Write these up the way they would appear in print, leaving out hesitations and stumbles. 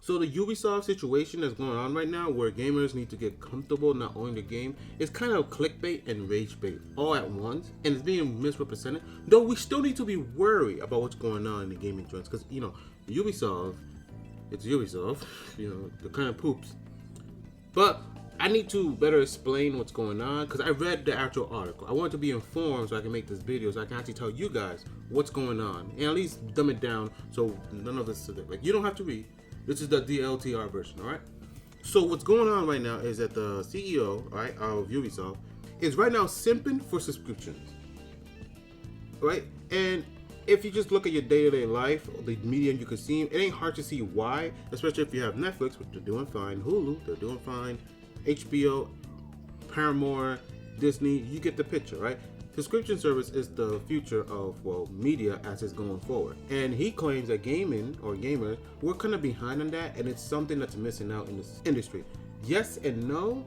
So the Ubisoft situation that's going on right now, where gamers need to get comfortable not owning the game, is kind of clickbait and rage bait all at once, and it's being misrepresented. Though we still need to be wary about what's going on in the gaming trends, because Ubisoft, it's Ubisoft, the kind of poops. But I need to better explain what's going on because I read the actual article. I want to be informed so I can make this video so I can actually tell you guys what's going on and at least dumb it down so none of us like you don't have to read. This is the DLTR version, all right? So what's going on right now is that the CEO, right, of Ubisoft is right now simping for subscriptions, right? And if you just look at your day-to-day life, the media you consume, it ain't hard to see why, especially if you have Netflix, which they're doing fine, Hulu, they're doing fine, HBO, Paramore, Disney, you get the picture, right? Subscription service is the future of, media as it's going forward. And he claims that gaming, or gamers, we're kind of behind on that, and it's something that's missing out in this industry. Yes and no,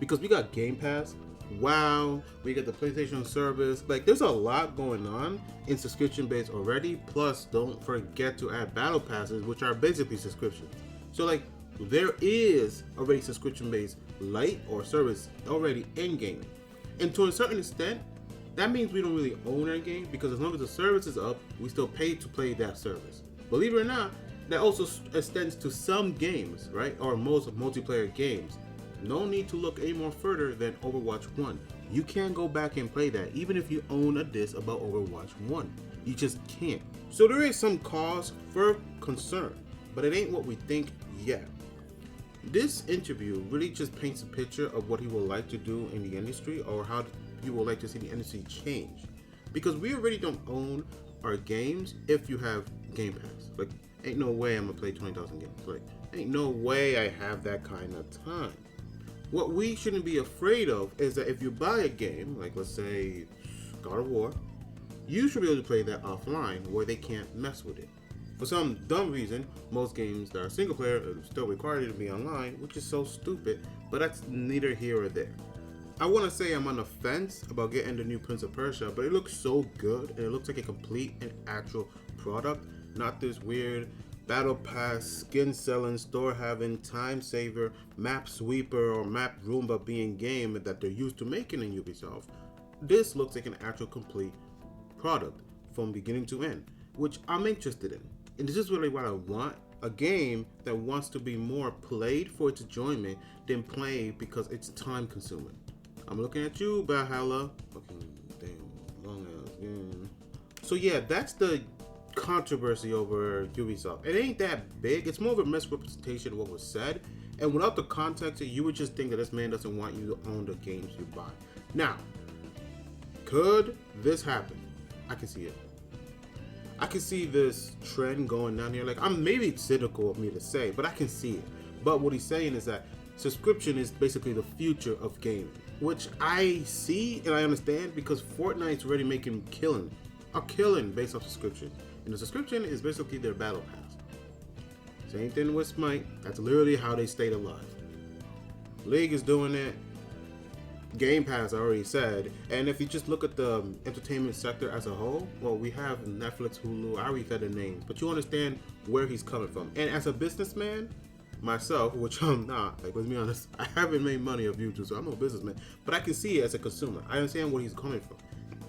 because we got Game Pass, WoW, we got the PlayStation service. Like, there's a lot going on in subscription base already. Plus, don't forget to add battle passes, which are basically subscriptions. So, like, there is already subscription based light or service already in game. And to a certain extent, that means we don't really own our game because as long as the service is up, we still pay to play that service. Believe it or not, that also extends to some games, right? Or most multiplayer games. No need to look any more further than Overwatch 1. You can't go back and play that even if you own a disc about Overwatch 1. You just can't. So there is some cause for concern, but it ain't what we think yet. This interview really just paints a picture of what he would like to do in the industry or how he would like to see the industry change. Because we already don't own our games if you have Game Pass. Like, ain't no way I'm gonna play 20,000 games. Like, ain't no way I have that kind of time. What we shouldn't be afraid of is that if you buy a game, like let's say God of War, you should be able to play that offline where they can't mess with it. For some dumb reason, most games that are single player are still required to be online, which is so stupid, but that's neither here or there. I want to say I'm on the fence about getting the new Prince of Persia, but it looks so good and it looks like a complete and actual product, not this weird battle pass, skin selling, store having, time saver, map sweeper or map Roomba being game that they're used to making in Ubisoft. This looks like an actual complete product from beginning to end, which I'm interested in. And this is really what I want, a game that wants to be more played for its enjoyment than played because it's time consuming. I'm looking at you, Valhalla. Fucking damn long ass game. So yeah, that's the controversy over Ubisoft. It ain't that big. It's more of a misrepresentation of what was said. And without the context, you would just think that this man doesn't want you to own the games you buy. Now, could this happen? I can see it. I can see this trend going down here. Like, maybe it's cynical of me to say, but I can see it. But what he's saying is that subscription is basically the future of gaming, which I see and I understand because Fortnite's already making a killing based off subscription. And the subscription is basically their battle pass. Same thing with Smite. That's literally how they stayed alive. League is doing it. Game Pass, I already said. And if you just look at the entertainment sector as a whole, well, we have Netflix, Hulu, I already said the names, but you understand where he's coming from. And as a businessman, myself, which I'm not, like, let's be honest, I haven't made money off YouTube, so I'm no businessman, but I can see it as a consumer. I understand where he's coming from.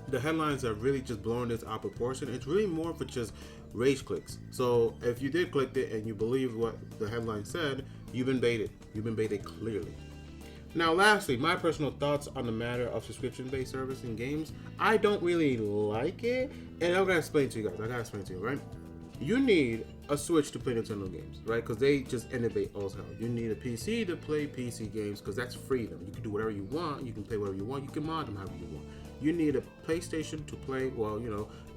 The headlines are really just blowing this out of proportion. It's really more for just rage clicks. So if you did click it and you believe what the headline said, you've been baited. You've been baited clearly. Now, lastly, my personal thoughts on the matter of subscription-based service in games. I don't really like it, and I'm gonna explain to you guys. Right? You need a Switch to play Nintendo games, right? Because they just innovate all hell. You need a PC to play PC games because that's freedom. You can do whatever you want. You can play whatever you want. You can mod them however you want. You need a PlayStation to play,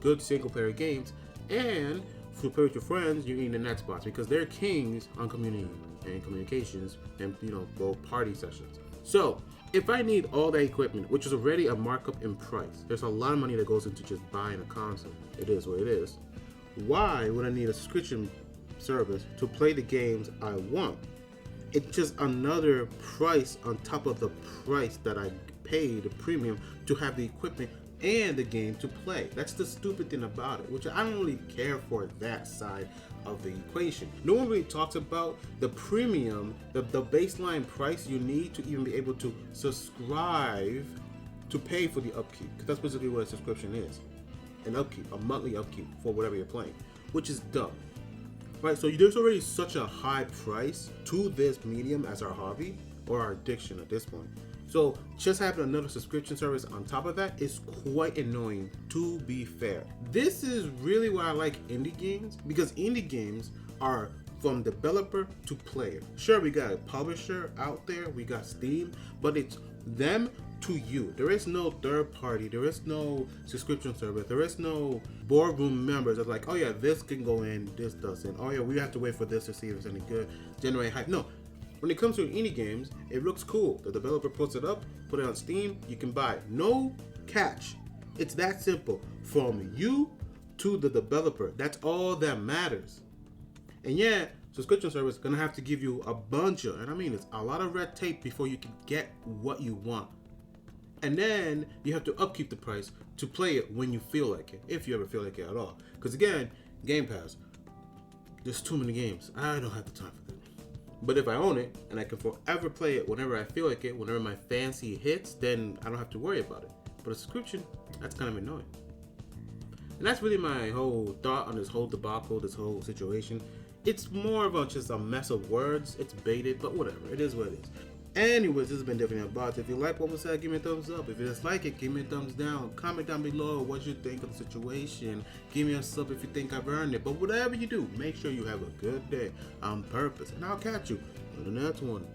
good single-player games, and to play with your friends, you need an Xbox because they're kings on community and communications and both party sessions. So if I need all that equipment, which is already a markup in price, there's a lot of money that goes into just buying a console. It is what it is. Why would I need a subscription service to play the games I want? It's just another price on top of the price that I paid the premium to have the equipment and the game to play. That's the stupid thing about it, which I don't really care for that side of the equation. No one really talks about the premium, the baseline price you need to even be able to subscribe to pay for the upkeep, because that's basically what a subscription is. An upkeep, a monthly upkeep for whatever you're playing, which is dumb. Right, so there's already such a high price to this medium as our hobby or our addiction at this point. So just having another subscription service on top of that is quite annoying, to be fair. This is really why I like indie games, because indie games are from developer to player. Sure, we got a publisher out there, we got Steam, but it's them to you. There is no third party, there is no subscription service, there is no boardroom members that's like, oh yeah, this can go in, this doesn't. Oh yeah, we have to wait for this to see if it's any good, generate hype. No. When it comes to indie games, it looks cool. The developer puts it up, put it on Steam, you can buy it. No catch. It's that simple. From you to the developer. That's all that matters. And yeah, subscription service is gonna have to give you a bunch of, and I mean it's a lot of red tape before you can get what you want. And then you have to upkeep the price to play it when you feel like it, if you ever feel like it at all. Because again, Game Pass, there's too many games. I don't have the time for that. But if I own it and I can forever play it whenever I feel like it, whenever my fancy hits, then I don't have to worry about it. But a subscription, that's kind of annoying. And that's really my whole thought on this whole debacle, this whole situation. It's more of just a mess of words. It's baited, but whatever. It is what it is. Anyways, this has been Definitely About. If you like what was said, give me a thumbs up. If you dislike it, give me a thumbs down. Comment down below what you think of the situation. Give me a sub if you think I've earned it. But whatever you do, make sure you have a good day on purpose. And I'll catch you in the next one.